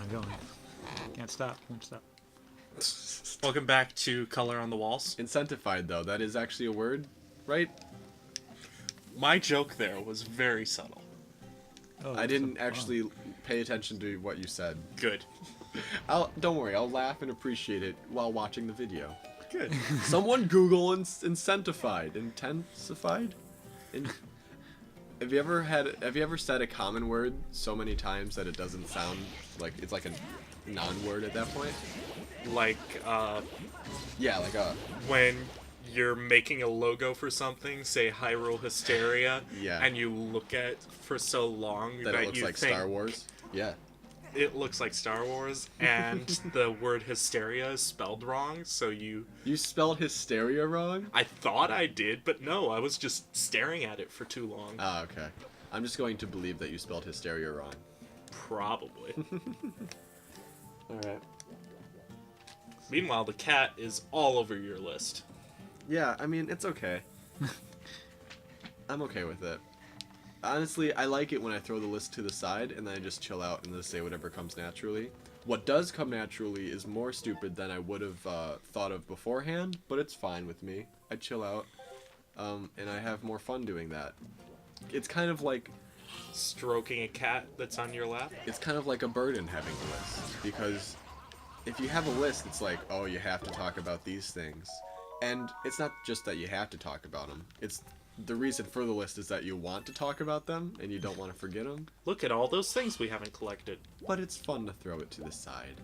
I'm going. Can't stop. Won't stop. Welcome back to Color on the Walls. Incentified, though. That is actually a word, right? My joke there was very subtle. Oh, I didn't actually pay attention to what you said. Good. Don't worry, I'll laugh and appreciate it while watching the video. Good. Someone Google incentified. Intensified? Have you ever said a common word so many times that it doesn't sound like it's like a non-word at that point? Like, Yeah, like a... when you're making a logo for something, say Hyrule Hysteria, Yeah. and you look at it for so long that it looks you like think Star Wars? Yeah. it looks like Star Wars, and the word hysteria is spelled wrong, so you... You spelled hysteria wrong? I thought I did, but no, I was just staring at it for too long. Ah, okay. I'm just going to believe that you spelled hysteria wrong. Probably. Alright. Meanwhile, the cat is all over your list. Yeah, I mean, it's okay. I'm okay with it. Honestly, I like it when I throw the list to the side and then I just chill out and just say whatever comes naturally. What does come naturally is more stupid than I would have thought of beforehand, but it's fine with me. I chill out, and I have more fun doing that. It's kind of like... Stroking a cat that's on your lap? It's kind of like a burden having a list, because if you have a list, it's like, oh, you have to talk about these things. And it's not just that you have to talk about them. It's the reason for the list is that you want to talk about them and you don't want to forget them. Look at all those things we haven't collected. But it's fun to throw it to the side.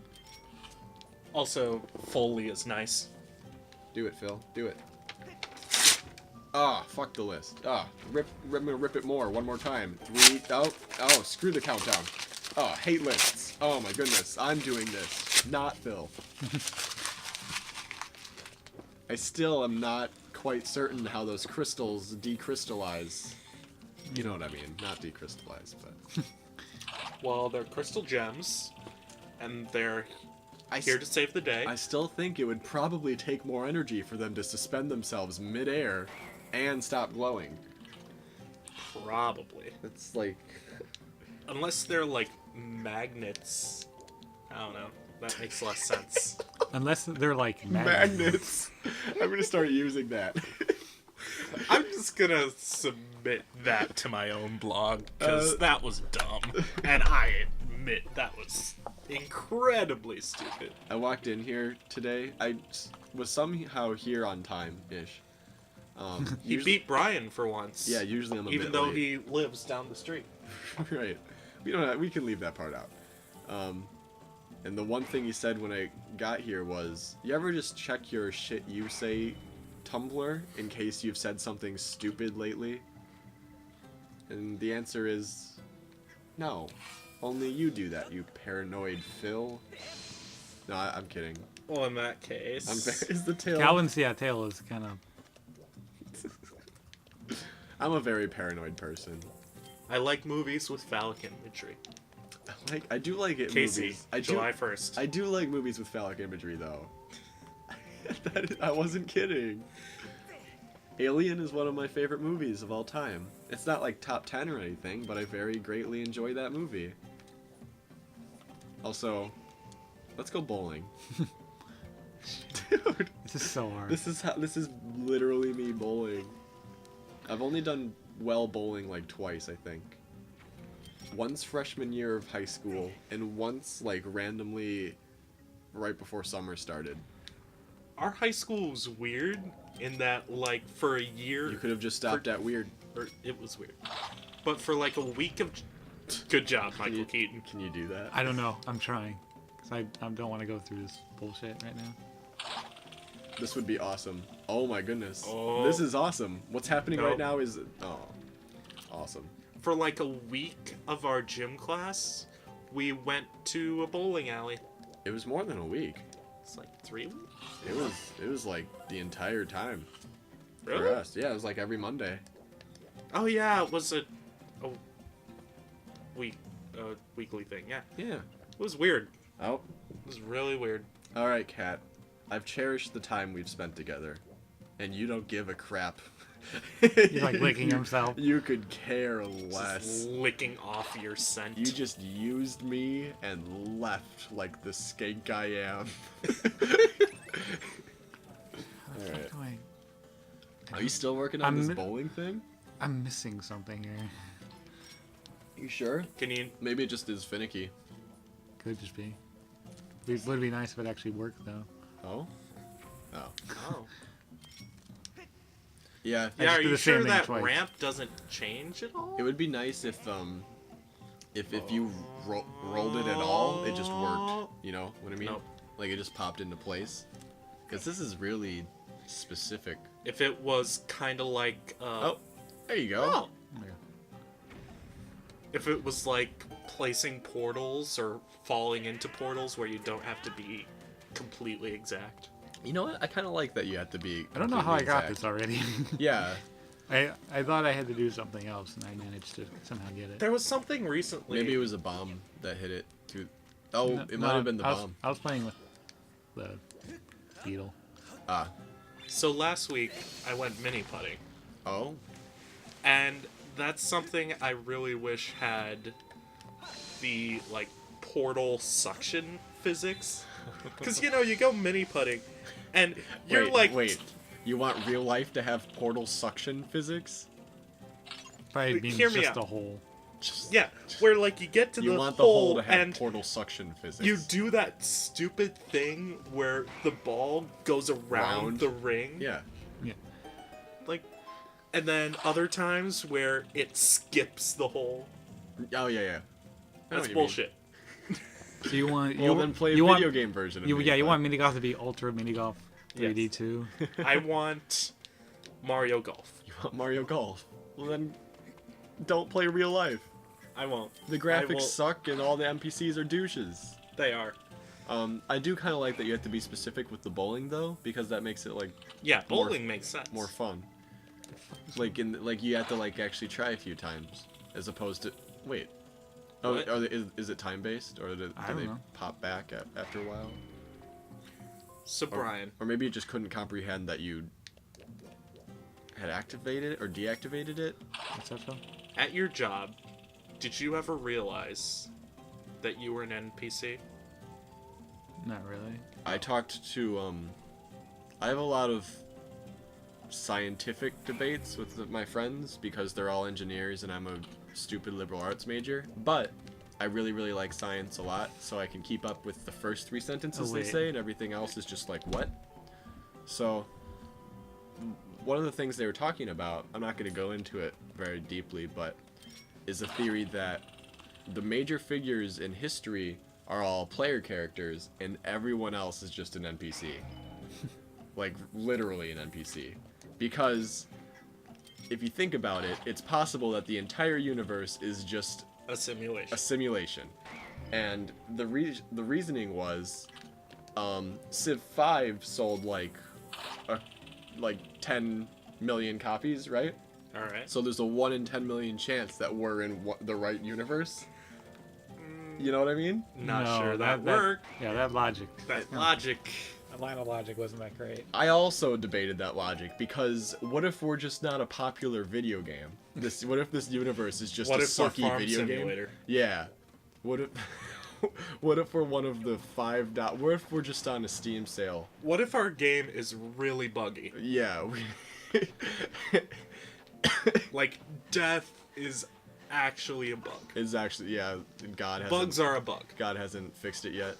Also, Foley is nice. Do it, Phil. Do it. Ah, fuck the list. Ah, I'm gonna rip it more. One more time. 3. Oh, screw the countdown. Oh, hate lists. Oh my goodness. I'm doing this. Not Phil. I still am not quite certain how those crystals decrystallize. You know what I mean. Not decrystallize, but... Well, they're crystal gems, and they're here to save the day. I still think it would probably take more energy for them to suspend themselves mid-air and stop glowing. Probably. It's like... Unless they're like magnets. I don't know. That makes less sense. Unless they're like Magnets. I'm gonna start using that. I'm just gonna submit that to my own blog, because that was dumb. And I admit that was incredibly stupid. I walked in here today. I was somehow here on time-ish. He beat Brian for once. Yeah, usually I'm a bit even though late. he lives down the street. Right. We can leave that part out. And the one thing he said when I got here was, you ever just check your shit you say Tumblr in case you've said something stupid lately? And the answer is, no. Only you do that, you paranoid Phil. No, I'm kidding. Well, in that case... Is the tail... Calvin's tail is kind of... I'm a very paranoid person. I like movies with phallic imagery. I do like it. Casey, movies. July 1st. I do like movies with phallic imagery, though. I wasn't kidding. Alien is one of my favorite movies of all time. It's not like top 10 or anything, but I very greatly enjoy that movie. Also, let's go bowling. Dude, This is so hard. this is literally me bowling. I've only done well bowling like twice, I think. Once freshman year of high school, and once like randomly right before summer started. Our high school was weird in that, like, for a year... You could have just stopped at weird. Or it was weird. But for, like, a week of... Good job, Michael Keaton. Can you do that? I don't know. I'm trying. 'Cause I don't want to go through this bullshit right now. This would be awesome. Oh my goodness. Oh. This is awesome. What's happening Nope. right now is... Oh. Awesome. For, like, a week of our gym class, we went to a bowling alley. It was more than a week. It's like 3 weeks? It was like the entire time. Really? For us. Yeah, it was like every Monday. Oh, yeah, it was a weekly thing, yeah. Yeah. It was weird. Oh. It was really weird. Alright, Kat. I've cherished the time we've spent together. And you don't give a crap. He's like licking himself. You could care less. Just licking off your scent. You just used me and left like the skank I am. Alright. Wait, Are you still working on I'm this mi- bowling thing? I'm missing something here. You sure? Can you? Maybe it just is finicky. Could just be. It would be nice if it actually worked though. Oh? Oh. Oh. Yeah. Yeah, just are did you the same sure thing that twice. ramp doesn't change at all? It would be nice if you rolled it at all, it just worked. You know what I mean? Nope. Like it just popped into place. Because this is really specific. If it was kind of like, Oh, there you go. oh, Yeah. if it was like placing portals or falling into portals where you don't have to be completely exact. You know what? I kind of like that you have to be. I don't know how I completely got exact. this already. Yeah. I thought I had to do something else, and I managed to somehow get it. There was something recently. Maybe it was a bomb that hit it too. Oh, No, it might have been the I was, bomb. I was playing with the beetle. Ah. So last week I went mini putting, Oh. and that's something I really wish had the like portal suction physics. Because you go mini putting, and you're Wait. You want real life to have portal suction physics? Probably But means hear me just out. a hole. Just, yeah, where like you get to you the want the hole hole to have and portal suction physics. you do that stupid thing where the ball goes around Round. the ring. Yeah. Yeah. Like, and then other times where it skips the hole. Oh yeah, yeah. I know That's what you mean. bullshit. So you want Well, then play a you video want, game version of you, Mini yeah, you Putt. want mini golf to be ultra mini golf 3D Yes. too. I want Mario Golf. You want Mario Golf? Well then, don't play real life. I won't. The I graphics will- suck and all the NPCs are douches. They are. I do kind of like that you have to be specific with the bowling though, because that makes it like Yeah, More- bowling makes sense. more fun. Like you have to like actually try a few times, as opposed to wait. Oh, What? is it time based or do I they don't know. pop back after a while? So Brian, Or maybe you just couldn't comprehend that you had activated or deactivated it. What's that so? at your job, did you ever realize that you were an NPC? Not really. I talked to I have a lot of scientific debates with my friends because they're all engineers and I'm a stupid liberal arts major, but I really like science a lot, so I can keep up with the first 3 sentences Oh, they wait. say and everything else is just like what. So one of the things they were talking about, I'm not going to go into it very deeply, but is a theory that the major figures in history are all player characters and everyone else is just an NPC. Like literally an NPC. Because if you think about it, it's possible that the entire universe is just A simulation. a simulation. And the reasoning was Civ 5 sold like 10 million copies, right? All right. So there's a 1 in 10 million chance that we're in the right universe. You know what I mean? Not No, sure that worked. Yeah, that logic. That logic. That line of logic wasn't that great. I also debated that logic because what if we're just not a popular video game? What if this universe is just What a if we're sucky Farm video Simulator? game? Yeah. What if what if we're one of the what if we're just on a Steam sale? What if our game is really buggy? Yeah. Like death is actually a bug. It's actually God hasn't Bugs are a bug. God hasn't fixed it yet.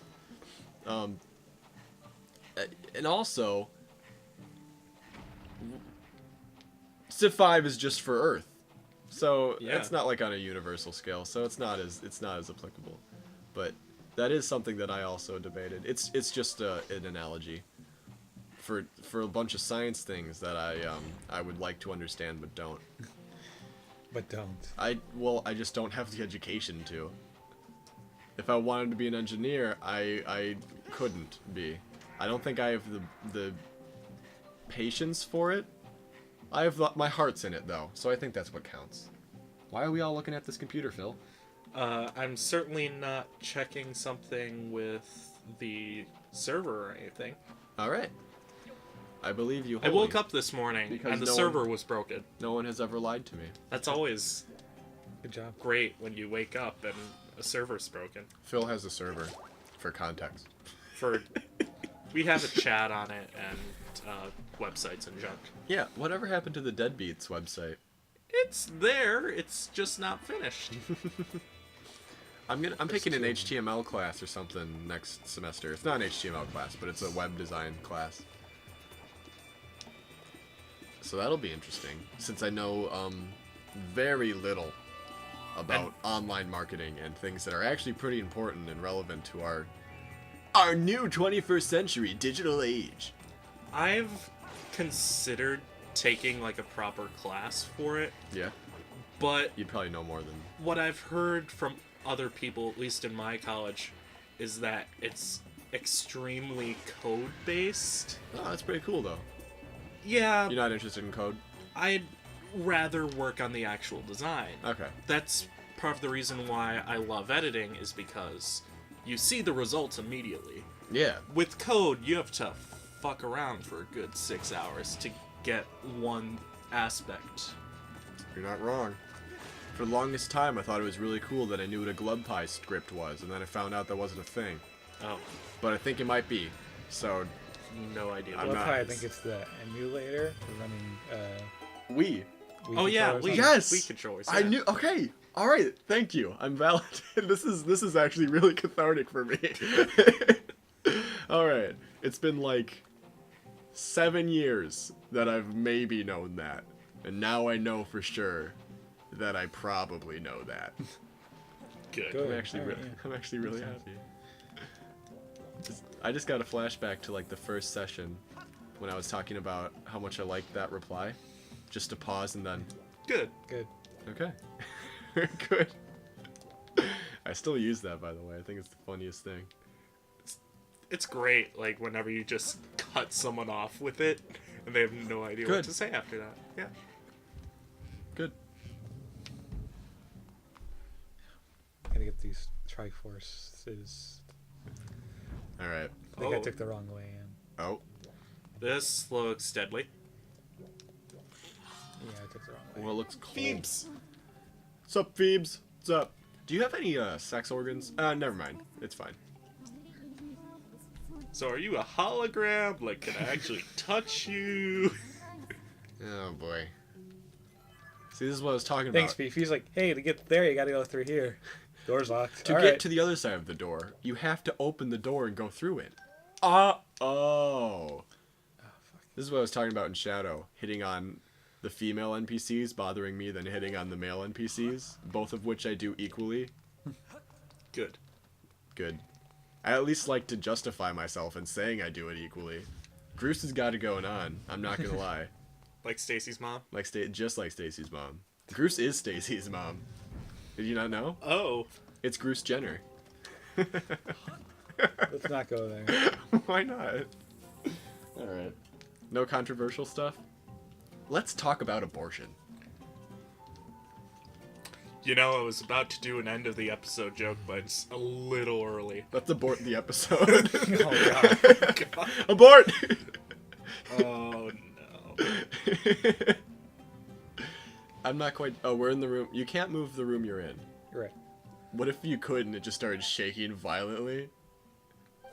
And also, Civ 5 is just for Earth, so Yeah. it's not like on a universal scale. So it's not as applicable. But that is something that I also debated. It's just an analogy for a bunch of science things that I would like to understand but don't. But don't. I just don't have the education to. If I wanted to be an engineer, I couldn't be. I don't think I have the patience for it. I have my heart's in it though, so I think that's what counts. Why are we all looking at this computer, Phil? I'm certainly not checking something with the server or anything. All right. I believe you. I woke up this morning Because and the no server was broken. No one has ever lied to me. That's always Good job. great when you wake up and a server's broken. Phil has a server, for context. We have a chat on it and websites and junk. Yeah, whatever happened to the Deadbeats website? It's there. It's just not finished. I'm taking an HTML class or something next semester. It's not an HTML class, but it's a web design class. So that'll be interesting, since I know very little about online marketing and things that are actually pretty important and relevant to our new 21st century digital age. I've considered taking like a proper class for it, Yeah, but you'd probably know more than... what I've heard from other people, at least in my college, is that it's extremely code-based. Oh, that's pretty cool, though. Yeah, You're not interested in code? I'd rather work on the actual design. Okay. That's part of the reason why I love editing, is because you see the results immediately. Yeah. With code, you have to fuck around for a good 6 hours to get one aspect. You're not wrong. For the longest time, I thought it was really cool that I knew what a glub pie script was, and then I found out that wasn't a thing. Oh, But I think it might be. So, no idea. I'm Well, not- I think it's the emulator for running. we. Wii Oh yeah, controllers we on- Yes! Wii controllers. I yeah. knew. Okay. All right. Thank you. I'm validated. This is actually really cathartic for me. All right. It's been like 7 years that I've maybe known that, and now I know for sure that I probably know that. Good. Good. I'm actually Alright, really, yeah. I'm actually really happy. I just got a flashback to like the first session when I was talking about how much I liked that reply. Just to pause and then, Good. Good. okay, good. I still use that, by the way. I think it's the funniest thing. It's great, like, whenever you just cut someone off with it, and they have no idea Good. what to say after that. Yeah. Good. Gotta get these Triforces. All right. I think I Oh. took the wrong way in. Oh, This looks deadly. Yeah, I took the wrong way. well, it looks cool. Phoebes. What's up, Phoebes? What's up? Do you have any sex organs? Never mind. It's fine. So are you a hologram? Like, can I actually touch you? Oh boy. See, this is what I was talking Thanks, about. Beef. He's like, hey, to get there, you gotta go through here. Door's locked. To All get right. to the other side of the door, you have to open the door and go through it. Oh. This is what I was talking about in Shadow. Hitting on the female NPCs bothering me than hitting on the male NPCs. Both of which I do equally. Good. Good. I at least like to justify myself in saying I do it equally. Bruce has got it going on. I'm not gonna lie. Like Stacy's mom? Like just like Stacy's mom. Bruce is Stacy's mom. Did you not know? Oh. It's Bruce Jenner. Let's not go there. Why not? Alright. No controversial stuff? Let's talk about abortion. You know, I was about to do an end of the episode joke, but it's a little early. Let's abort the episode. Oh, God. Abort! Oh, no. I'm not quite... Oh, we're in the room. You can't move the room you're in. You're right. What if you could and it just started shaking violently?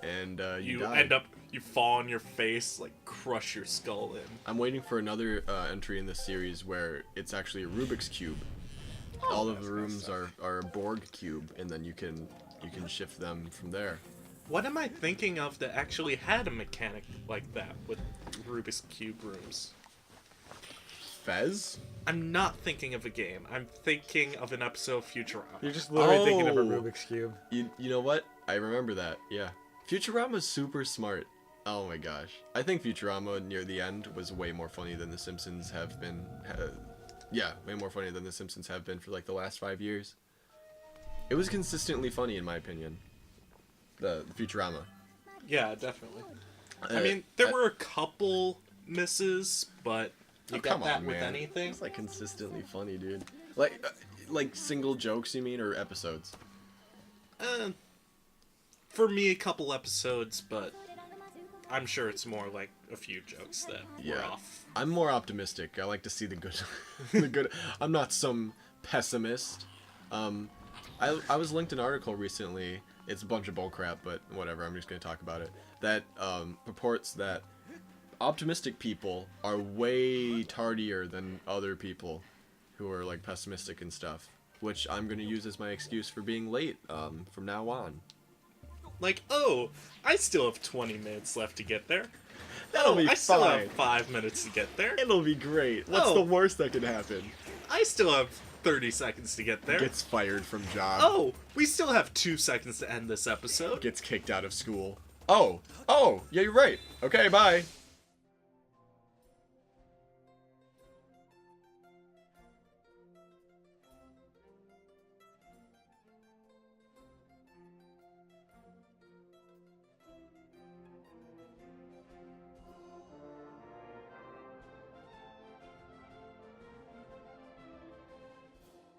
And you You died? end up, you fall on your face, like, crush your skull in. I'm waiting for another entry in this series where it's actually a Rubik's Cube. All of the rooms are a Borg cube, and then you can shift them from there. What am I thinking of that actually had a mechanic like that with Rubik's Cube rooms? Fez? I'm not thinking of a game. I'm thinking of an episode of Futurama. You're just literally thinking of a Oh. Rubik's Cube. You know what? I remember that, yeah. Futurama's super smart. Oh my gosh. I think Futurama near the end was way more funny than The Simpsons have been. Yeah, way more funny than The Simpsons have been for like the last 5 years. It was consistently funny in my opinion. The Futurama. Yeah, definitely. I mean, there were a couple misses, but you got come that on, with man. anything. It's like consistently funny, dude. Like single jokes, you mean, or episodes? For me, a couple episodes, but I'm sure it's more like a few jokes that were off. I'm more optimistic. I like to see the good. The good. I'm not some pessimist. I was linked an article recently. It's a bunch of bullcrap, but whatever. I'm just gonna talk about it. That purports that optimistic people are way tardier than other people who are like pessimistic and stuff. Which I'm gonna use as my excuse for being late from now on. Like, oh, I still have 20 minutes left to get there. That'll be I still fine. have 5 minutes to get there. It'll be great. What's Oh. the worst that could happen? I still have 30 seconds to get there. Gets fired from job. Oh, we still have 2 seconds to end this episode. Gets kicked out of school. Oh, yeah, you're right. Okay, bye.